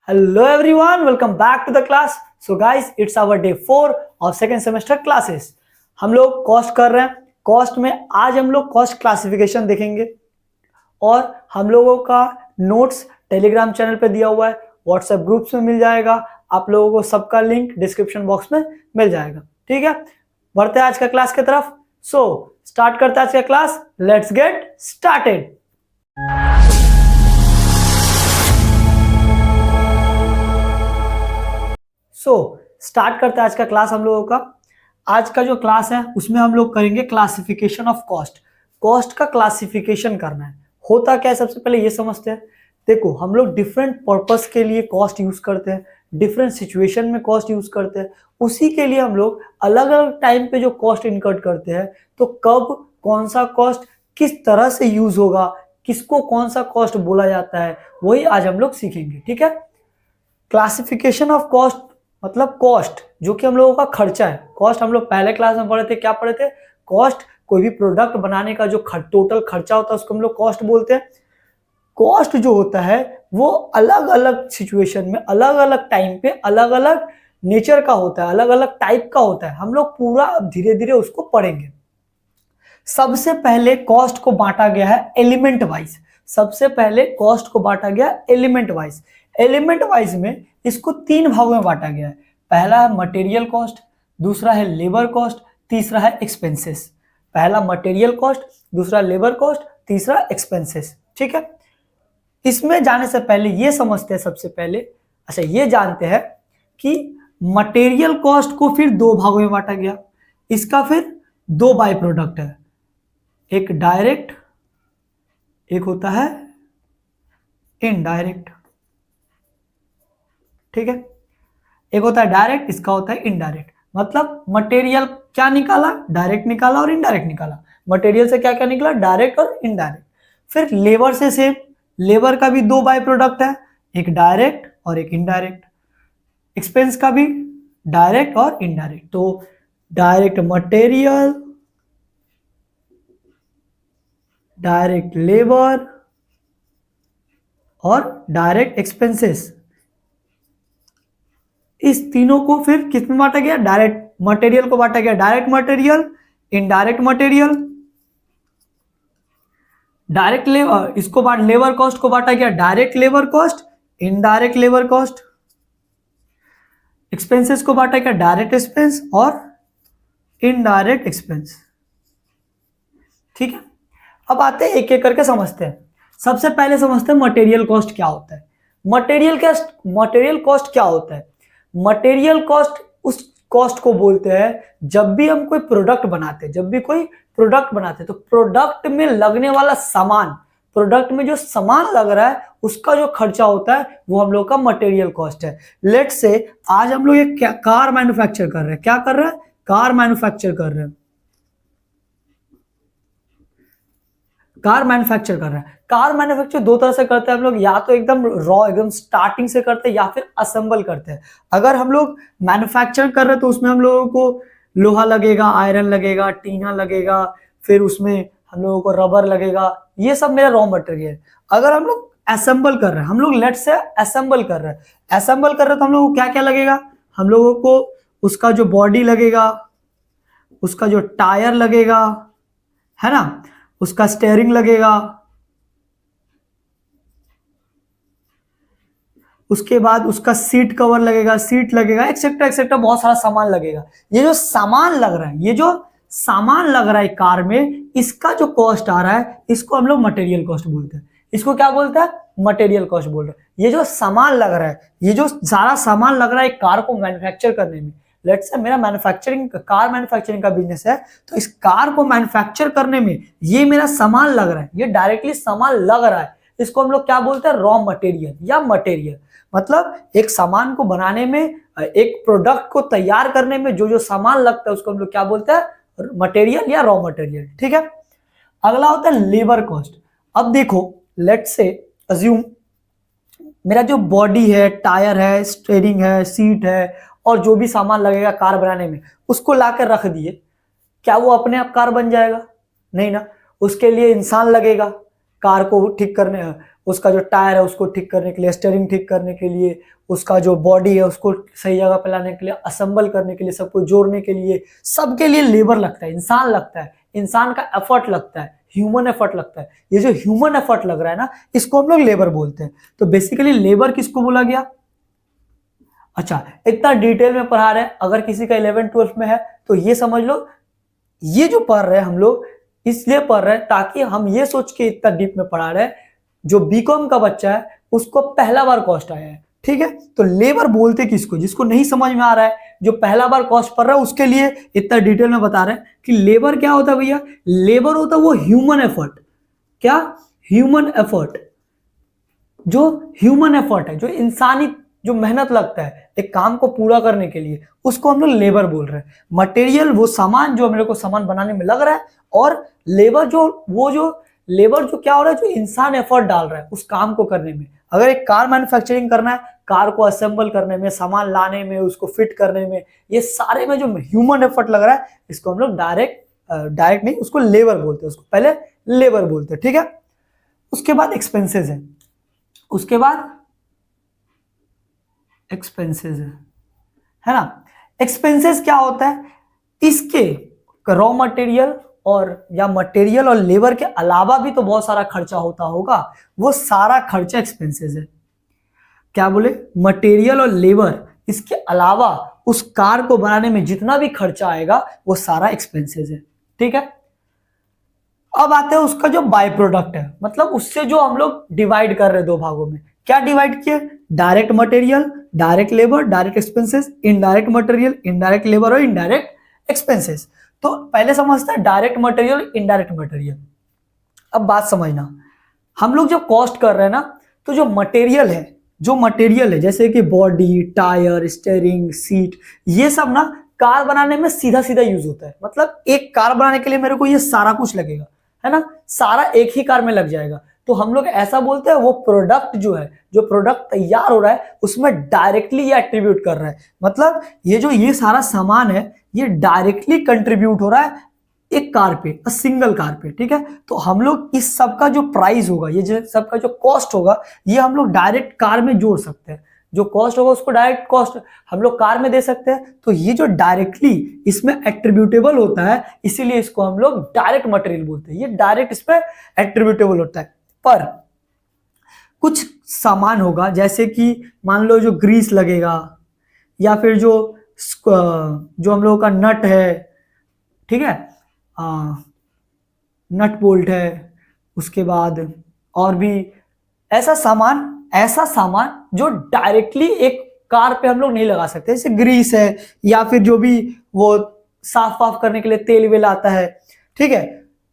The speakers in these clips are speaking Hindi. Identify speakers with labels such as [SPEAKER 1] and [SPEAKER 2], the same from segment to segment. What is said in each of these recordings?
[SPEAKER 1] Hello everyone, welcome back to the class. So guys, it's our day 4 of second semester classes. हम लोग कॉस्ट कर रहे हैं. कॉस्ट में आज हम लोग कॉस्ट क्लासिफिकेशन देखेंगे और हम लोगों का नोट्स टेलीग्राम चैनल पे दिया हुआ है, व्हाट्सएप ग्रुप्स में मिल जाएगा. आप लोगों को सबका लिंक डिस्क्रिप्शन बॉक्स में मिल जाएगा. ठीक है, बढ़ते हैं आज का क्लास की तरफ. सो स्टार्ट करते हैं आज का class. Let's get started. Start करते हैं आज का क्लास हम लोगों का. आज का जो क्लास है उसमें हम लोग करेंगे क्लासिफिकेशन ऑफ कॉस्ट. कॉस्ट का क्लासिफिकेशन करना है. होता क्या है सबसे पहले ये समझते हैं. देखो, हम लोग डिफरेंट पर्पस के लिए कॉस्ट यूज करते हैं, डिफरेंट सिचुएशन में कॉस्ट यूज करते हैं. उसी के लिए हम लोग अलग अलग टाइम पे जो कॉस्ट इनकर्ड करते हैं, तो कब कौन सा कॉस्ट किस तरह से यूज होगा, किसको कौन सा कॉस्ट बोला जाता है, वही आज हम लोग सीखेंगे. ठीक है, क्लासिफिकेशन ऑफ कॉस्ट मतलब कॉस्ट जो कि हम लोगों का खर्चा है. कॉस्ट हम लोग पहले क्लास में पढ़े थे. क्या पढ़े थे? कॉस्ट कोई भी प्रोडक्ट बनाने का जो टोटल खर्चा होता है उसको हम लोग कॉस्ट बोलते हैं. कॉस्ट जो होता है वो अलग अलग सिचुएशन में, अलग अलग टाइम पे, अलग अलग नेचर का होता है, अलग अलग टाइप का होता है. हम लोग पूरा धीरे धीरे उसको पढ़ेंगे. सबसे पहले कॉस्ट को बांटा गया है एलिमेंट वाइज. सबसे पहले कॉस्ट को बांटा गया एलिमेंट वाइज. एलिमेंट वाइज में इसको 3 भागों में बांटा गया है. पहला है मटेरियल कॉस्ट, दूसरा है लेबर कॉस्ट, तीसरा है एक्सपेंसेस. पहला मटेरियल कॉस्ट, दूसरा लेबर कॉस्ट, तीसरा एक्सपेंसेस. ठीक है, इसमें जाने से पहले ये समझते हैं सबसे पहले, अच्छा ये जानते हैं कि मटेरियल कॉस्ट को फिर 2 भागों में बांटा गया. इसका फिर 2 बाय प्रोडक्ट है. एक डायरेक्ट, एक होता है इनडायरेक्ट. ठीक है, एक होता है डायरेक्ट, इसका होता है इनडायरेक्ट. मतलब मटेरियल क्या निकाला? डायरेक्ट निकाला और इनडायरेक्ट निकाला. मटेरियल से क्या क्या निकला? डायरेक्ट और इनडायरेक्ट. फिर लेबर से सेम. लेबर का भी 2 बाय प्रोडक्ट है, एक डायरेक्ट और एक इनडायरेक्ट. एक्सपेंस का भी डायरेक्ट और इनडायरेक्ट. तो डायरेक्ट मटेरियल, डायरेक्ट लेबर और डायरेक्ट एक्सपेंसेस, इस तीनों को फिर किस में बांटा गया? डायरेक्ट मटेरियल को बांटा गया direct material, indirect material, direct labour. इसको लेबर कॉस्ट को बांटा गया direct labour cost, indirect labour cost. Expenses को बांटा गया डायरेक्ट एक्सपेंस और इनडायरेक्ट एक्सपेंस. ठीक है, अब आते हैं एक एक करके समझते हैं. सबसे पहले समझते हैं मटेरियल कॉस्ट क्या होता है. मटेरियल कॉस्ट क्या होता है? मटेरियल कॉस्ट उस कॉस्ट को बोलते हैं जब भी हम कोई प्रोडक्ट बनाते हैं. जब भी कोई प्रोडक्ट बनाते हैं तो प्रोडक्ट में लगने वाला सामान, प्रोडक्ट में जो सामान लग रहा है उसका जो खर्चा होता है वो हम लोग का मटेरियल कॉस्ट है. लेट्स से आज हम लोग एक कार मैन्युफैक्चर कर रहे हैं. क्या कर रहे हैं? कार मैन्युफैक्चर कर रहे हैं. कार मैन्युफैक्चर कर रहा है. कार मैन्युफैक्चर 2 तरह से करते हैं हम लोग. या तो एकदम रॉ, एकदम स्टार्टिंग से करते हैं, या फिर असेंबल करते हैं. अगर हम लोग मैन्युफैक्चर कर रहे हैं तो उसमें हम लोगों को लोहा लगेगा, आयरन लगेगा, टीना लगेगा, फिर उसमें हम लोगों को रबर लगेगा. ये सब मेरा रॉ मटेरियल. अगर हम लोग असेंबल कर रहे हैं, हम लोग लेट से असेंबल कर रहे हैं. असेंबल कर रहे हैं तो हम लोगों को क्या क्या लगेगा? हम लोगों को उसका जो बॉडी लगेगा, उसका जो टायर लगेगा, है ना, उसका स्टीयरिंग लगेगा, उसके बाद उसका सीट कवर लगेगा, सीट लगेगा, एक्सेट्रा एक्सेट्रा, बहुत सारा सामान लगेगा. ये जो सामान लग रहा है, ये जो सामान लग रहा है कार में, इसका जो कॉस्ट आ रहा है इसको हम लोग मटेरियल कॉस्ट बोलते हैं. इसको क्या बोलते हैं? मटेरियल कॉस्ट बोल रहे हैं. ये जो सामान लग रहा है, ये जो सारा सामान लग रहा है कार को मैन्युफैक्चर करने में. लेट्स से मेरा कार मैन्युफैक्चरिंग का बिजनेस है, तो इस कार को मैन्युफैक्चर करने में ये मेरा सामान लग रहा है, ये डायरेक्टली सामान लग रहा है, इसको हम लोग क्या बोलते हैं? रॉ मटेरियल या मटेरियल. मतलब एक सामान को बनाने में, एक प्रोडक्ट को तैयार करने में जो जो सामान लगता है उसको हम लोग क्या बोलते हैं? मटेरियल या रॉ मटेरियल. ठीक है, अगला होता है लेबर कॉस्ट. अब देखो, लेट्स से अज्यूम मेरा जो बॉडी है, टायर है, स्टीयरिंग है, सीट है और जो भी सामान लगेगा कार बनाने में, उसको लाकर रख दिए. क्या वो अपने आप कार बन जाएगा? नहीं ना. उसके लिए इंसान लगेगा, कार को ठीक करने, उसका जो टायर है उसको ठीक करने के लिए, स्टीयरिंग ठीक करने के लिए, उसका जो बॉडी है उसको सही जगह पे लाने के लिए, असेंबल करने के लिए, सबको जोड़ने के लिए, सबके लिए लेबर लगता है, इंसान लगता है, इंसान का एफर्ट लगता है, ह्यूमन एफर्ट लगता है। ये जो ह्यूमन एफर्ट लग रहा है ना, इसको हम लोग लेबर बोलते हैं। तो बेसिकली लेबर किसको बोला गया? अच्छा, इतना डिटेल में पढ़ा रहे हैं, अगर किसी का 11th-12th में है तो ये समझ लो, ये जो पढ़ रहे हैं हम लोग इसलिए पढ़ रहे हैं ताकि हम ये सोच के इतना डीप में पढ़ा रहे हैं, जो बीकॉम का बच्चा है उसको पहला बार कॉस्ट आया है, ठीक है। तो लेबर बोलते किसको, जिसको नहीं समझ में आ रहा है, जो पहला बार कॉस्ट पढ़ रहा है उसके लिए इतना डिटेल में बता रहे हैं कि लेबर क्या होता है भैया। लेबर होता है वो ह्यूमन एफर्ट। क्या? Human effort. जो ह्यूमन एफर्ट है, जो इंसानी जो मेहनत लगता है एक काम को पूरा करने के लिए, उसको हम लोग लेबर बोल रहे हैं। मटेरियल वो सामान जो हम लोग को सामान बनाने में लग रहा है, और लेबर जो लेबर जो क्या हो रहा है, जो इंसान एफर्ट डाल रहा है उस काम को करने में। अगर एक कार मैन्युफैक्चरिंग करना है, कार को असेंबल करने में, सामान लाने में, उसको फिट करने में, ये सारे में जो ह्यूमन एफर्ट लग रहा है, इसको हम लोग डायरेक्ट नहीं, उसको लेबर बोलते हैं, उसको पहले लेबर बोलते हैं, ठीक है। उसके बाद एक्सपेंसेस है, उसके बाद एक्सपेंसेस है ना। एक्सपेंसेस क्या होता है? इसके रॉ मटेरियल या मटेरियल और लेबर के अलावा भी तो बहुत सारा खर्चा होता होगा, वो सारा खर्चा एक्सपेंसेस है। क्या बोले? मटेरियल और लेबर, इसके अलावा उस कार को बनाने में जितना भी खर्चा आएगा वो सारा एक्सपेंसेस है, ठीक है। अब आते हैं उसका जो बाय प्रोडक्ट है, मतलब उससे जो हम लोग डिवाइड कर रहे हैं दो भागों में। क्या डिवाइड किए? Direct material, direct labour, direct expenses, indirect material, indirect labour और इनडायरेक्ट एक्सपेंसेस। तो पहले समझते हैं डायरेक्ट मटेरियल, इनडायरेक्ट मटेरियल। अब बात समझना, हम लोग जब कॉस्ट कर रहे हैं ना, तो जो मटेरियल है जैसे कि बॉडी, टायर, स्टीयरिंग, सीट, ये सब ना कार बनाने में सीधा सीधा यूज होता है। मतलब एक कार बनाने के लिए मेरे को ये सारा कुछ लगेगा, है ना, सारा एक ही कार में लग जाएगा। तो हम लोग ऐसा बोलते हैं वो प्रोडक्ट जो है, जो प्रोडक्ट तैयार हो रहा है उसमें डायरेक्टली ये एट्रीब्यूट कर रहा है। मतलब ये सारा सामान है, ये डायरेक्टली कंट्रीब्यूट हो रहा है एक कार पे, सिंगल कार पे, ठीक है। तो हम लोग इस सब का जो प्राइस होगा, ये जो सबका जो कॉस्ट होगा, ये हम लोग डायरेक्ट कार में जोड़ सकते हैं। जो कॉस्ट होगा उसको डायरेक्ट कॉस्ट हम लोग कार में दे सकते हैं। तो ये जो डायरेक्टली इसमें एट्रीब्यूटेबल होता है, इसीलिए इसको हम लोग डायरेक्ट मटेरियल बोलते हैं। ये डायरेक्ट इसमें एट्रीब्यूटेबल होता है। पर कुछ सामान होगा, जैसे कि मान लो जो ग्रीस लगेगा, या फिर जो हम लोगों का नट है, ठीक है, नट बोल्ट है, उसके बाद और भी ऐसा सामान जो डायरेक्टली एक कार पे हम लोग नहीं लगा सकते, जैसे ग्रीस है, या फिर जो भी वो साफ वाफ करने के लिए तेल वेल आता है, ठीक है।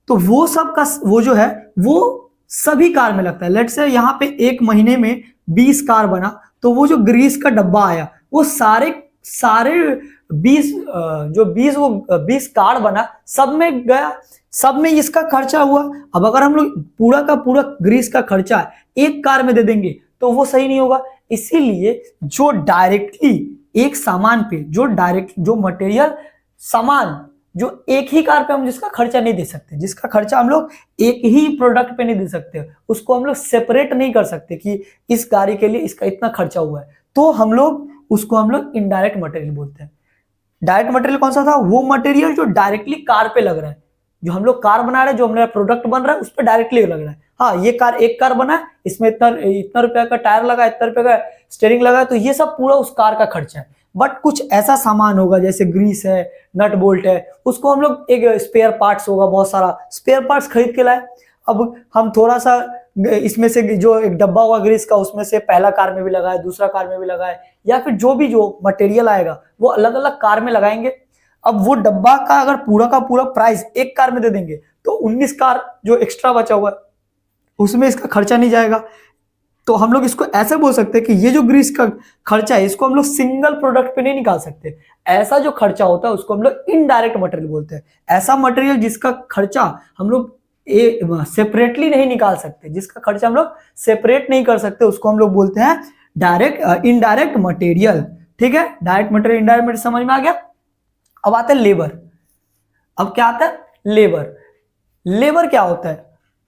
[SPEAKER 1] तो वो सब का वो जो है वो सभी कार में लगता है। लेट्स से यहाँ पे एक महीने में 20 कार बना, तो वो जो ग्रीस का डब्बा आया, वो सारे 20 कार बना, सब में गया, सब में इसका खर्चा हुआ। अब अगर हम लोग पूरा का पूरा ग्रीस का खर्चा एक कार में दे देंगे तो वो सही नहीं होगा। इसीलिए जो डायरेक्टली एक सामान पे जो मटेरियल सामान जो एक ही कार पे हम जिसका खर्चा नहीं दे सकते, जिसका खर्चा हम लोग एक ही प्रोडक्ट पे नहीं दे सकते, उसको हम लोग सेपरेट नहीं कर सकते कि इस गाड़ी के लिए इसका इतना खर्चा हुआ है, तो हम लोग इनडायरेक्ट मटेरियल बोलते हैं। डायरेक्ट मटेरियल कौन सा था? वो मटेरियल जो डायरेक्टली कार पे लग रहा है, जो हम लोग कार बना रहे हैं, जो हमारा प्रोडक्ट बन रहा है उस पर डायरेक्टली लग रहा है। हाँ, ये कार एक कार बना है, इसमें इतना रुपया का टायर लगा, इतना रुपया का स्टीयरिंग लगा, तो ये सब पूरा उस कार का खर्चा है। बट कुछ ऐसा सामान होगा जैसे ग्रीस है, नट बोल्ट है, उसको हम लोग एक स्पेयर पार्ट्स होगा, बहुत सारा स्पेयर पार्ट्स खरीद के लाए। अब हम थोड़ा सा इसमें से जो एक डब्बा होगा ग्रीस का, उसमें से पहला कार में भी लगाए, दूसरा कार में भी लगाए, या फिर जो मटेरियल आएगा वो अलग अलग कार में लगाएंगे। अब वो डब्बा का अगर पूरा का पूरा प्राइस एक कार में दे देंगे तो 19 कार जो एक्स्ट्रा बचा हुआ है उसमें इसका खर्चा नहीं जाएगा। तो हम लोग इसको ऐसे बोल सकते हैं कि ये जो ग्रीस का खर्चा है इसको हम लोग सिंगल प्रोडक्ट पे नहीं निकाल सकते। ऐसा जो खर्चा होता है उसको हम लोग इनडायरेक्ट मटेरियल बोलते हैं। ऐसा मटेरियल जिसका खर्चा हम लोग सेपरेटली नहीं निकाल सकते, जिसका खर्चा हम लोग सेपरेट नहीं कर सकते, उसको हम लोग बोलते हैं इनडायरेक्ट मटेरियल। ठीक है, डायरेक्ट मटेरियल, इनडायरेक्ट मटेरियल समझ में आ गया। अब आता है लेबर। अब क्या आता है? लेबर। लेबर क्या होता है?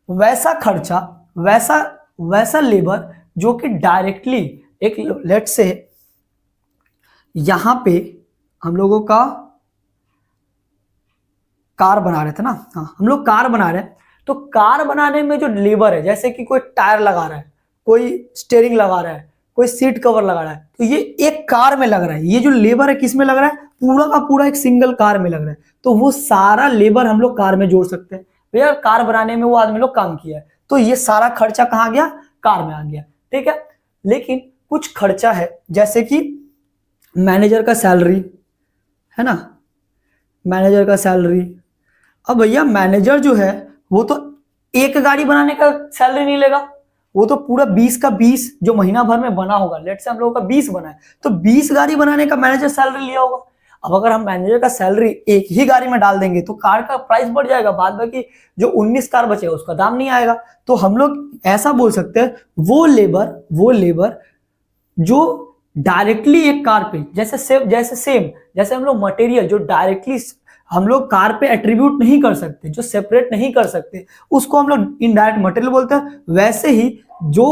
[SPEAKER 1] वैसा खर्चा, वैसा वैसा लेबर जो कि डायरेक्टली, एक लेट से यहां पे हम लोगों का कार बना रहे थे ना, हाँ हम लोग कार बना रहे हैं, तो कार बनाने में जो लेबर है, जैसे कि कोई टायर लगा रहा है, कोई स्टेयरिंग लगा रहा है, कोई सीट कवर लगा रहा है, तो ये एक कार में लग रहा है। ये जो लेबर है किस में लग रहा है? पूरा का पूरा एक सिंगल कार में लग रहा है। तो वो सारा लेबर हम लोग कार में जोड़ सकते हैं। भैया कार बनाने में वो आदमी लोग काम किया है, तो ये सारा खर्चा कहाँ गया? कार में आ गया। ठीक है, लेकिन कुछ खर्चा है जैसे कि मैनेजर का सैलरी है ना, मैनेजर का सैलरी। अब भैया मैनेजर जो है वो तो एक गाड़ी बनाने का सैलरी नहीं लेगा, वो तो पूरा 20 का 20 जो महीना भर में बना होगा, लेट से हम लोगों का 20 बना है, तो 20 गाड़ी बनाने का मैनेजर सैलरी लिया होगा। अब अगर हम मैनेजर का सैलरी एक ही गाड़ी में डाल देंगे तो कार का प्राइस बढ़ जाएगा, बाद बाकी जो 19 कार बचेगा उसका दाम नहीं आएगा। तो हम लोग ऐसा बोल सकते हैं, वो लेबर जो डायरेक्टली एक कार पे, जैसे हम लोग मटेरियल जो डायरेक्टली हम लोग कार पे एट्रीब्यूट नहीं कर सकते, जो सेपरेट नहीं कर सकते, उसको हम लोग इनडायरेक्ट मटेरियल बोलते हैं। वैसे ही जो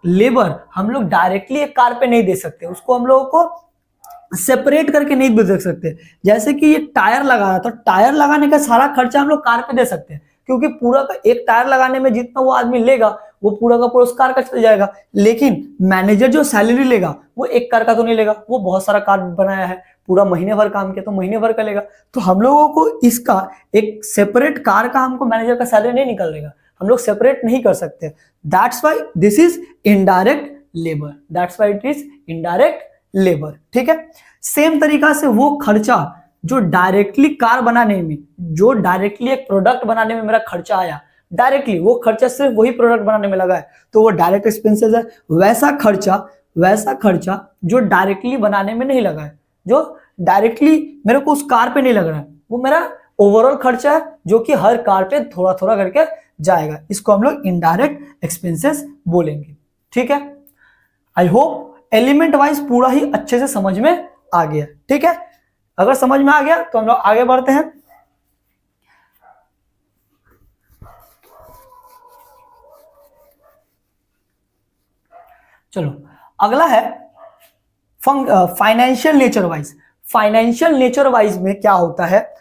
[SPEAKER 1] लेबर हम लोग डायरेक्टली एक कार पे नहीं दे सकते, उसको हम लोगों को सेपरेट करके नहीं दे सकते। जैसे कि ये टायर लगा रहा था, तो टायर लगाने का सारा खर्चा हम लोग कार पे दे सकते हैं, क्योंकि पूरा का एक टायर लगाने में जितना वो आदमी लेगा वो पूरा का पूरा उस कार का चल जाएगा। लेकिन मैनेजर जो सैलरी लेगा वो एक कार का तो नहीं लेगा, वो बहुत सारा कार बनाया है, पूरा महीने भर काम किया तो महीने भर का लेगा। तो हम लोगों को इसका एक सेपरेट कार का हमको मैनेजर का सैलरी नहीं निकलेगा, हम लोग सेपरेट नहीं कर सकते। That's why this is indirect labour, that's why it is indirect labour. ठीक है, सेम तरीका से वो खर्चा जो डायरेक्टली कार बनाने में, जो डायरेक्टली एक प्रोडक्ट बनाने में मेरा खर्चा आया, डायरेक्टली वो खर्चा सिर्फ वही प्रोडक्ट बनाने में लगा है, तो वो डायरेक्ट एक्सपेंसेस है। वैसा खर्चा जो डायरेक्टली बनाने में नहीं लगा है, जो डायरेक्टली मेरे को उस कार पे नहीं लग रहा है, वो मेरा ओवरऑल खर्चा है जो कि हर कार पे थोड़ा थोड़ा करके जाएगा। इसको हम लोग इनडायरेक्ट एक्सपेंसेस बोलेंगे। ठीक है, आई होप एलिमेंट वाइज पूरा ही अच्छे से समझ में आ गया। ठीक है, अगर समझ में आ गया तो हम लोग आगे बढ़ते हैं। चलो अगला है financial nature wise. Financial nature wise में क्या होता है?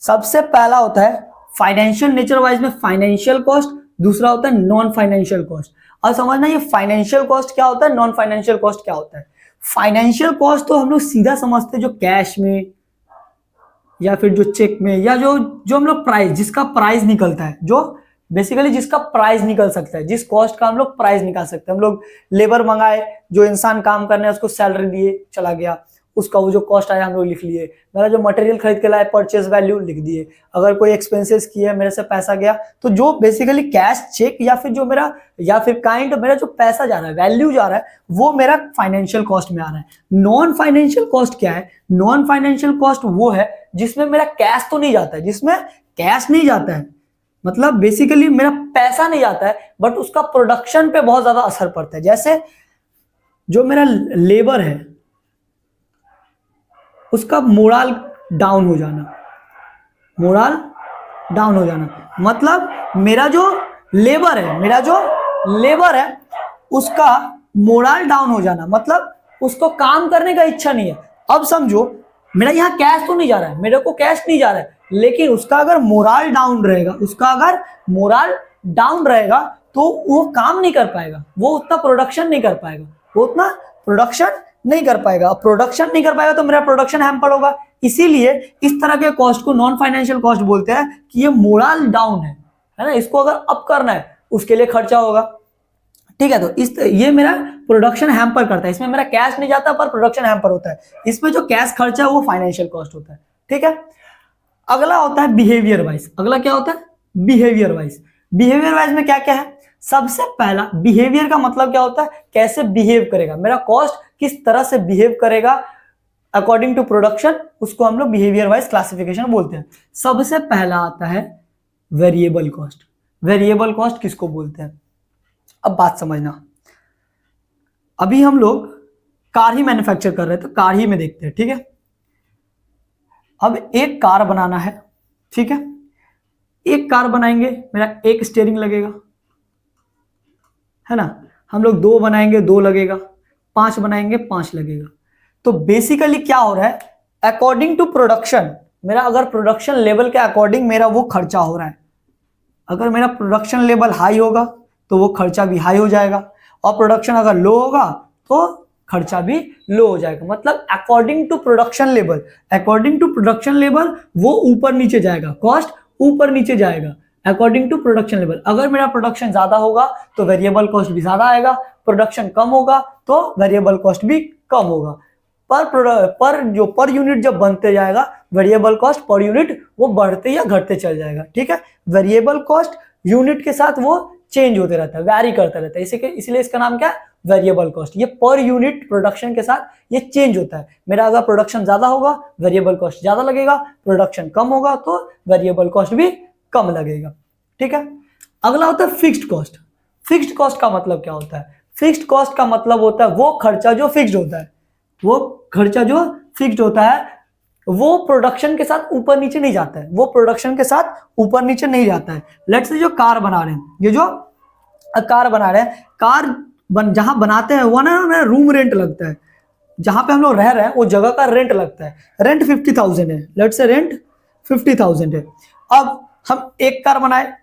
[SPEAKER 1] सबसे पहला होता है फाइनेंशियल नेचर वाइज में फाइनेंशियल कॉस्ट, दूसरा होता है नॉन फाइनेंशियल कॉस्ट। और समझना ये फाइनेंशियल कॉस्ट क्या होता है, नॉन फाइनेंशियल कॉस्ट क्या होता है। फाइनेंशियल कॉस्ट तो हम लोग सीधा समझते हैं, जो कैश में या फिर जो चेक में, या जो हम लोग प्राइस, जिसका प्राइस निकलता है, जो बेसिकली जिसका प्राइस निकल सकता है, जिस कॉस्ट का हम लोग प्राइस निकाल सकते हैं। हम लोग लेबर मंगाए, जो इंसान काम करने उसको सैलरी दिए, चला गया, उसका वो जो कॉस्ट आया हम लोग लिख लिए। मेरा जो मटेरियल खरीद के लाए परचेज वैल्यू लिख दिए। अगर कोई एक्सपेंसेस किया मेरे से पैसा गया, तो जो बेसिकली कैश, चेक या फिर जो मेरा, या फिर काइंड मेरा जो पैसा जा रहा है, वैल्यू जा रहा है, वो मेरा फाइनेंशियल कॉस्ट में आ रहा है। नॉन फाइनेंशियल कॉस्ट क्या है? नॉन फाइनेंशियल कॉस्ट वो है जिसमें मेरा कैश तो नहीं जाता है, जिसमें कैश नहीं जाता है, मतलब बेसिकली मेरा पैसा नहीं जाता है, बट उसका प्रोडक्शन पे बहुत ज्यादा असर पड़ता है। जैसे जो मेरा लेबर है उसका मोराल डाउन हो जाना, मोराल डाउन हो जाना, मतलब मेरा जो लेबर है उसका मोराल डाउन हो जाना, मतलब उसको काम करने का इच्छा नहीं है। अब समझो मेरा यहाँ कैश तो नहीं जा रहा है, मेरे को कैश नहीं जा रहा है, लेकिन उसका अगर मोराल डाउन रहेगा, तो वो काम नहीं कर पाएगा, वो उतना प्रोडक्शन नहीं कर पाएगा, तो मेरा प्रोडक्शन हैम्पर होगा। इसीलिए इस तरह के कॉस्ट को नॉन फाइनेंशियल कॉस्ट बोलते हैं कि ये मोराल डाउन है ना, इसको अगर अप करना है उसके लिए खर्चा होगा। ठीक है, तो ये मेरा प्रोडक्शन हैम्पर करता है, इसमें मेरा कैश नहीं जाता पर प्रोडक्शन हैम्पर होता है, इसमें जो कैश खर्चा है वो फाइनेंशियल कॉस्ट होता है। ठीक है, अगला होता है बिहेवियर वाइज। अगला क्या होता है? Behaviour wise. बिहेवियर वाइज में क्या क्या है? सबसे पहला, बिहेवियर का मतलब क्या होता है? कैसे बिहेव करेगा मेरा कॉस्ट, किस तरह से बिहेव करेगा अकॉर्डिंग टू प्रोडक्शन, उसको हम लोग बिहेवियर वाइज क्लासिफिकेशन बोलते हैं। सबसे पहला आता है वेरिएबल कॉस्ट। वेरिएबल कॉस्ट किसको बोलते हैं? अब बात समझना, अभी हम लोग कार ही मैन्युफैक्चर कर रहे थे, कार ही में देखते हैं। ठीक है, अब एक कार बनाना है, ठीक है, एक कार बनाएंगे, मेरा एक स्टीयरिंग लगेगा, है ना। हम लोग 2 बनाएंगे 2 लगेगा, 5 बनाएंगे 5 लगेगा। तो बेसिकली क्या हो रहा है, अकॉर्डिंग टू प्रोडक्शन, मेरा अगर प्रोडक्शन लेवल के अकॉर्डिंग मेरा वो खर्चा हो रहा है। अगर मेरा प्रोडक्शन लेवल हाई होगा तो वो खर्चा भी हाई हो जाएगा, और प्रोडक्शन अगर लो होगा तो खर्चा भी लो हो जाएगा। मतलब according to production level, according to production level वो ऊपर नीचे जाएगा, कॉस्ट ऊपर नीचे जाएगा अकॉर्डिंग टू प्रोडक्शन लेवल। अगर मेरा प्रोडक्शन ज्यादा होगा तो वेरिएबल कॉस्ट भी ज्यादा आएगा, प्रोडक्शन कम होगा तो वेरिएबल कॉस्ट भी कम होगा। पर यूनिट जब बनते जाएगा वेरिएबल कॉस्ट पर यूनिट वो बढ़ते या घटते चल जाएगा। ठीक है, वेरिएबल कॉस्ट यूनिट के साथ वो चेंज होते रहता है, वैरी करता रहता है, इसलिए इसका नाम क्या है, वेरिएबल कॉस्ट। ये पर यूनिट प्रोडक्शन के साथ ये चेंज होता है। मेरा अगर प्रोडक्शन ज्यादा होगा वेरिएबल कॉस्ट ज्यादा लगेगा, प्रोडक्शन कम होगा तो वेरिएबल कॉस्ट भी कम लगेगा। ठीक है, अगला होता है फिक्स्ड कॉस्ट। फिक्स्ड कॉस्ट का मतलब क्या होता है, फिक्स्ड कॉस्ट का मतलब होता है वो खर्चा जो फिक्स्ड होता है, वो खर्चा जो फिक्स्ड होता है वो प्रोडक्शन के साथ ऊपर नीचे नहीं जाता है, वो प्रोडक्शन के साथ ऊपर नीचे नहीं जाता है। लेट्स से जो कार बना रहे हैं, ये जो कार बना रहे हैं, जहां बनाते हैं वो ना रूम रेंट लगता है, जहां पे हम लोग रह रहे हैं वो जगह का रेंट लगता है। रेंट 50,000 है, लेट्स से रेंट 50,000 है। अब हम एक कार बनाए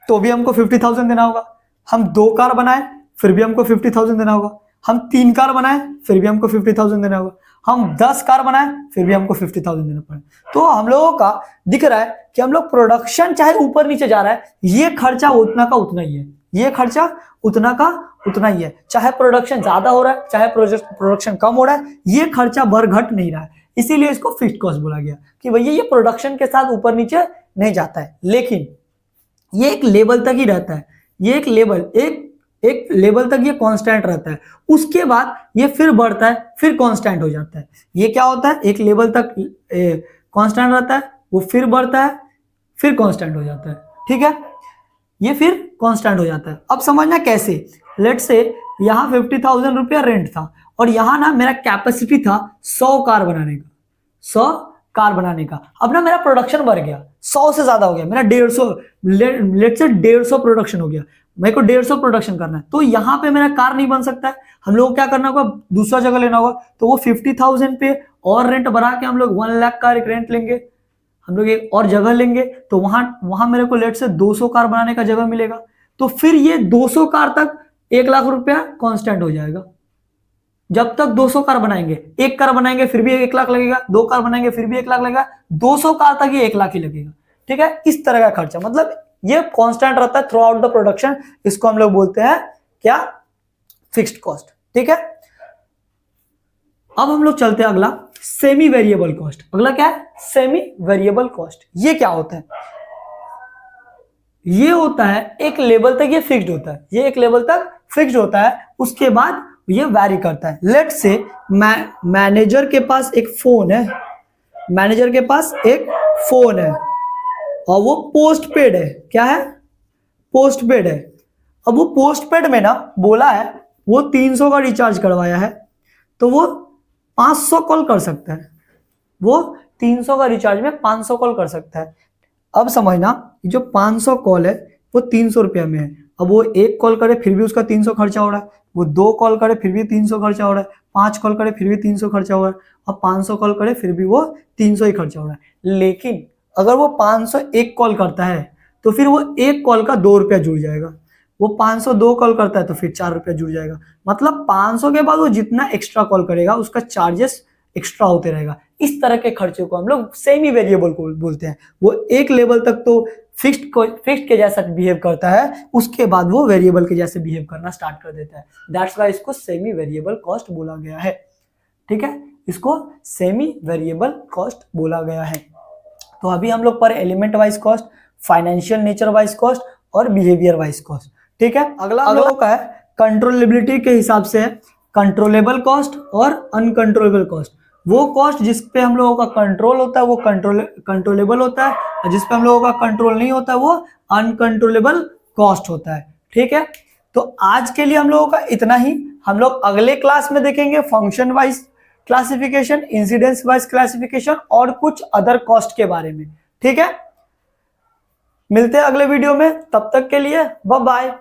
[SPEAKER 1] तो भी हमको 50,000 देना होगा, हम 2 कार बनाए फिर भी हमको 50,000 देना होगा, हम 3 कार बनाए फिर भी हमको 50,000 देना होगा, हम 10 कार बनाए फिर भी हमको 50,000 देना पड़े। तो हम लोगों का दिख रहा है कि हम लोग प्रोडक्शन चाहे ऊपर नीचे जा रहा है, ये खर्चा उतना का उतना ही है, ये खर्चा उतना का उतना ही है। चाहे प्रोडक्शन ज्यादा हो रहा है चाहे प्रोडक्शन कम हो रहा है, ये खर्चा बढ़ घट नहीं रहा है। इसीलिए इसको फिक्स्ड कॉस्ट बोला गया कि भैया ये प्रोडक्शन के साथ ऊपर नीचे नहीं जाता है, लेकिन ये एक लेवल तक ही रहता है। ये एक लेवल तक ये कांस्टेंट रहता है, उसके बाद ये फिर बढ़ता है फिर कांस्टेंट हो जाता है। ये क्या होता है, एक लेवल तक कांस्टेंट रहता है, वो फिर बढ़ता है फिर कांस्टेंट हो जाता है। ठीक है, ये फिर कांस्टेंट हो जाता है। अब समझना कैसे, लेट्स से यहाँ 50,000 रुपया रेंट था और यहाँ ना मेरा कैपेसिटी था 100 कार बनाने का, 100 कार बनाने का। अब ना मेरा प्रोडक्शन बढ़ गया, 100 से ज्यादा हो गया, मेरा 150, लेट्स से 150 प्रोडक्शन हो गया, मेरे को 150 प्रोडक्शन करना है। तो यहाँ पे मेरा कार नहीं बन सकता है, हम लोग क्या करना होगा, दूसरा जगह लेना होगा। तो वो 50,000 पे और रेंट बढ़ा के हम लोग 1 लाख का एक रेंट लेंगे, हम लोग एक और जगह लेंगे, तो वहां मेरे को लेट से 200 कार बनाने का जगह मिलेगा। तो फिर ये 200 कार तक 1 लाख रुपया कांस्टेंट हो जाएगा। जब तक 200 कार बनाएंगे, 1 कार बनाएंगे फिर भी 1 लाख लगेगा, 2 कार बनाएंगे फिर भी 1 लाख लगेगा, 200 कार तक ये 1 लाख ही लगेगा। ठीक है, इस तरह का खर्चा, मतलब ये कांस्टेंट रहता है थ्रू आउट द प्रोडक्शन। इसको हम लोग बोलते हैं क्या, फिक्स्ड कॉस्ट। ठीक है, अब हम लोग चलते हैं अगला, सेमी वेरिएबल कॉस्ट। अगला क्या है, सेमी वेरिएबल कॉस्ट। ये क्या होता है, ये होता है एक लेवल तक ये फिक्स्ड होता है, ये एक लेवल तक फिक्स्ड होता है, उसके बाद ये वैरी करता है। लेट्स से मैनेजर के पास एक फोन है, मैनेजर के पास एक फोन है और वो पोस्ट पेड है। क्या है, पोस्ट पेड है। अब वो पोस्ट पेड में ना बोला है वो 300 का रिचार्ज करवाया है, तो वो 500 कॉल कर सकता है, वो 300 का रिचार्ज में 500 कॉल कर सकता है। अब समझना, जो 500 कॉल है वो 300 रुपया में है। अब वो 1 कॉल करे फिर भी उसका 300 खर्चा हो रहा है, वो 2 कॉल करे फिर भी 300 खर्चा हो रहा है, 5 कॉल करे फिर भी 300 खर्चा हो रहा है, और 500 कॉल करे फिर भी वो 300 ही खर्चा हो रहा है। लेकिन अगर वो 501 कॉल करता है तो फिर वो 1 कॉल का 2 रुपया जुड़ जाएगा, वो 502 कॉल करता है तो फिर 4 रुपया जुड़ जाएगा। मतलब 500 के बाद वो जितना एक्स्ट्रा कॉल करेगा उसका चार्जेस एक्स्ट्रा होते रहेगा। इस तरह के खर्चे को हम लोग सेमी वेरिएबल को बोलते हैं। वो एक लेवल तक तो फिक्स्ड के जैसा बिहेव करता है, उसके बाद वो वेरिएबल के जैसे बिहेव करना स्टार्ट कर देता है। दैट्स व्हाई इसको सेमी वेरिएबल कॉस्ट बोला गया है। ठीक है, इसको सेमी वेरिएबल कॉस्ट बोला गया है। तो अभी हम लोग पर element wise cost, financial nature wise cost और बिहेवियर वाइज कॉस्ट। ठीक है, अगला हम लोगों का है कंट्रोलेबिलिटी के हिसाब से कंट्रोलेबल कॉस्ट और अनकंट्रोलेबल कॉस्ट। वो कॉस्ट जिस पे हम लोगों का कंट्रोल होता है वो कंट्रोलेबल होता है, और जिस पे हम लोगों का कंट्रोल नहीं होता है वो अनकंट्रोलेबल कॉस्ट होता है। ठीक है, तो आज के लिए हम लोगों का इतना ही। हम लोग अगले क्लास में देखेंगे function wise classification, incidence wise classification और कुछ अदर कॉस्ट के बारे में। ठीक है, मिलते हैं अगले वीडियो में, तब तक के लिए बाय बाय।